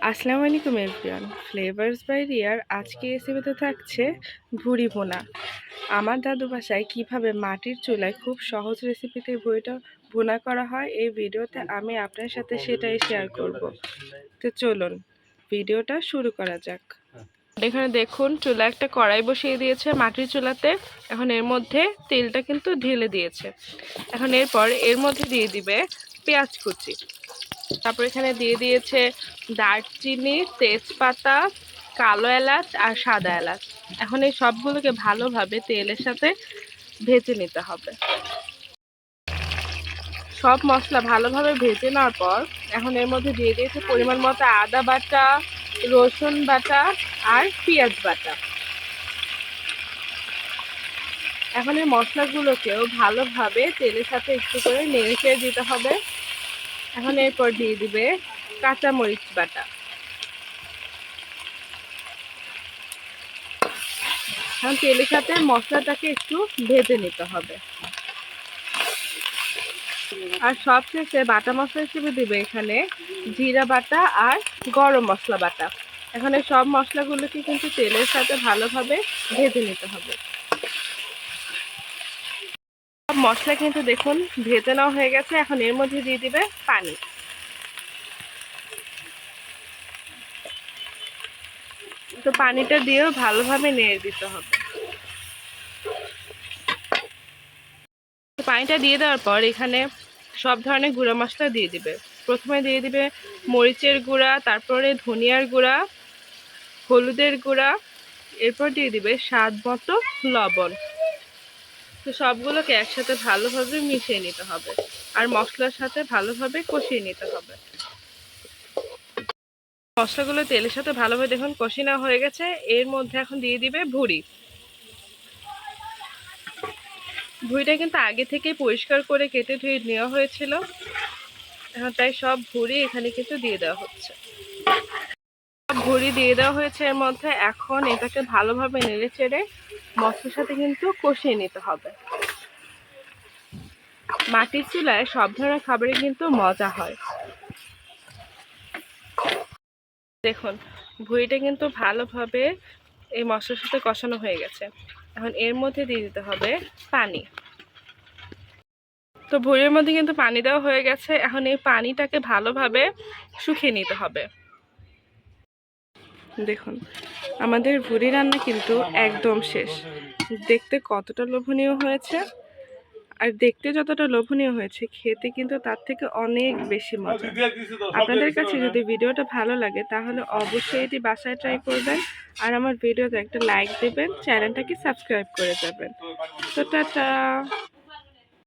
আসসালামু আলাইকুম everyone, flavours by রিয়ার আজকে রেসিপিতে থাকছে ভুড়ি ভুনা। আমার দাদু বাসায় কীভাবে মাটির চুলায় খুব সহজ রেসিপিতে ভুড়িটা ভুনা করা হয় এই ভিডিওতে আমি আপনার সাথে সেটাই শেয়ার করব। তো চলুন ভিডিওটা শুরু করা যাক। এখানে দেখুন চুলা একটা কড়াই বসিয়ে দিয়েছে মাটির চুলাতে। এখন এর মধ্যে তেলটা কিন্তু ঢেলে দিয়েছে। এখন এরপর এর মধ্যে দিয়ে দিবে পেঁয়াজ কুচি, তারপর এখানে দিয়ে দিয়েছে দারচিনি, তেজপাতা, কালো এলাচ আর সাদা এলাচ। এখন এই সবগুলোকে ভালোভাবে তেলের সাথে ভেজে নিতে হবে। সব মশলা ভালোভাবে ভেজে নেওয়ার পর এখন এর মধ্যে দিয়ে দিয়েছে পরিমাণ মতো আদা বাটা, রসুন বাটা আর পেঁয়াজ বাটা। এখন এই মশলাগুলোকেও ভালোভাবে তেলের সাথে একটু করে নেড়ে চেড়ে দিতে হবে। এখন এরপর দিয়ে দিবে কাঁচামরিচ বাটা। এখন তেলের সাথে মশলাটাকে একটু ভেজে নিতে হবে। আর সবশেষে বাটা মশলা হিসেবে দিবে এখানে জিরা বাটা আর গরম মশলা বাটা। এখানে সব মশলাগুলোকে কিন্তু তেলের সাথে ভালোভাবে ভেজে নিতে হবে। সব মশলা কিন্তু দেখুন ভেজে নেওয়া হয়ে গেছে। এখন এর মধ্যে দিয়ে দিবে পানি। তো পানিটা দিয়েও ভালোভাবে নেড়ে দিতে হবে। পানিটা দিয়ে দেওয়ার পর এখানে সব ধরনের গুঁড়া মশলা দিয়ে দিবে। প্রথমে দিয়ে দিবে মরিচের গুঁড়া, তারপরে ধনিয়ার গুঁড়া, হলুদের গুঁড়া, এরপর দিয়ে দিবে স্বাদ মতো লবণ। তো সবগুলোকে একসাথে ভালোভাবে মিশিয়ে নিতে হবে আর মশলার সাথে ভালোভাবে কষিয়ে নিতে হবে। মশলাগুলো তেলের সাথে ভালোভাবে দেখুন কষিয়ে নেওয়া হয়ে গেছে। এর মধ্যে এখন দিয়ে দিবে ভুড়ি। ভুড়িটা কিন্তু আগে থেকে পরিষ্কার করে কেটে ধুয়ে নেওয়া হয়েছিল। এখন তাই সব ভুড়ি এখানে কিন্তু দিয়ে দেওয়া হচ্ছে। সব ভুড়ি দিয়ে দেওয়া হয়েছে এর মধ্যে। এখন এটাকে ভালোভাবে নেড়ে চেড়ে মশলার সাথে কিন্তু কষিয়ে নিতে হবে। মাটির চুলায় সব ধরনের খাবারই কিন্তু মজা হয়। দেখুন ভুড়িটা কিন্তু ভালোভাবে এই মশলার সাথে কষানো হয়ে গেছে। এখন এর মধ্যে দিয়ে দিতে হবে পানি। তো ভুড়ির মধ্যে কিন্তু পানি দেওয়া হয়ে গেছে। এখন এই পানিটাকে ভালোভাবে শুকিয়ে নিতে হবে। দেখুন আমাদের ভুড়ি রান্না কিন্তু একদম শেষ। দেখতে কতটা লোভনীয় হয়েছে, আর দেখতে যতটা লোভনীয় হয়েছে খেতে কিন্তু তার থেকে অনেক বেশি মজা। আপনাদের কাছে যদি ভিডিওটা ভালো লাগে তাহলে অবশ্যই এটি বাসায় ট্রাই করবেন আর আমার ভিডিওতে একটা লাইক দেবেন, চ্যানেলটাকে সাবস্ক্রাইব করে যাবেন। তো টাটা।